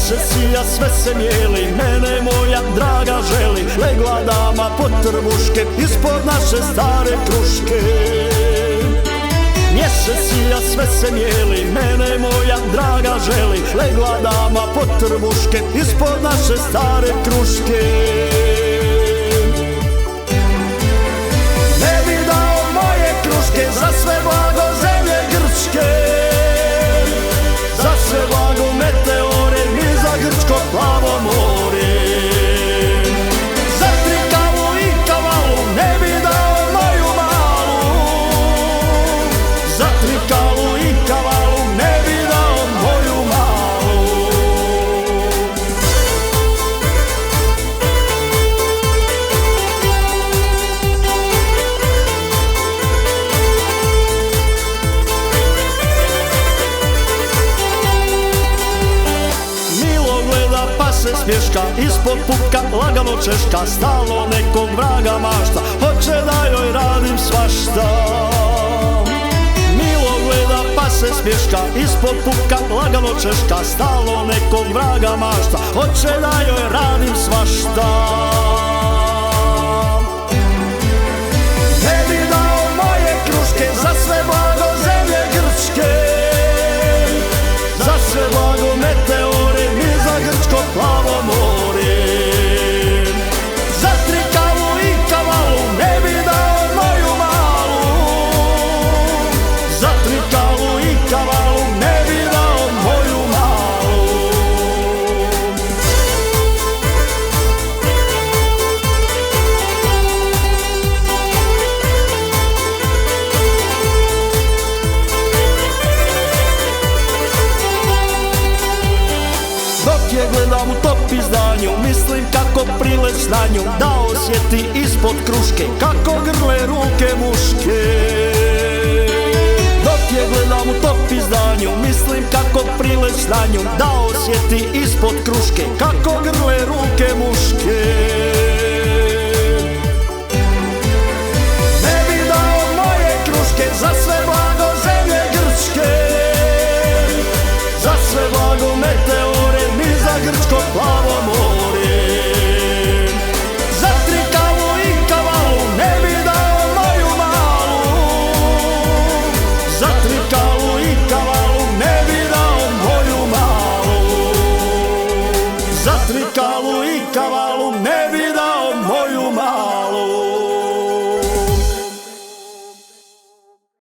Mjeseci, a sve se mijeli, mene moja draga želi. Legla dama pod trbuške, ispod naše stare kruške. Mjeseci, a sve se mijeli, mene moja draga želi. Legla dama pod trbuške, ispod naše stare kruške. Ne bi dao moje kruške za sve blago zemlje Grčke, za sve blago meteore, ni za grčko plavo more. Za trikalu i kavalu ne bi dao moju malu, za trikalu i kavalu ne bi dao moju malu. Milo gleda pa se smješka, ispod pupka lagano češka. Stalno nekog vraga mašta, hoće da joj radim svašta. Milo gleda pa se smješka, ispod pupka lagano češka. Stalno nekog vraga mašta, hoće da joj radim svašta. Ne bi dao moje kruške za sve blago zemlje Grčke, za sve blago meteore, ni za grčko plavo more. Za trikalu i kavalu ne bi dao moju malu, za trikalu i kavalu ne bi dao moju malu. Dok je gledam u top izdanju, mislim kako prileć na nju, da osjeti ispod kruške kako grle ruke muške. Dok je gledam u top izdanju, mislim kako prileć na nju, da osjeti ispod kruške kako grle ruke muške. Ne bi dao moje kruške za sve blago zemlje Grčke, za sve blago meteore, ni za grčko plavo more. Za trikalu i kavalu ne bi dao moju malu, za trikalu i kavalu ne bi dao moju malu, za trikalu i kavalu ne bi dao moju malu.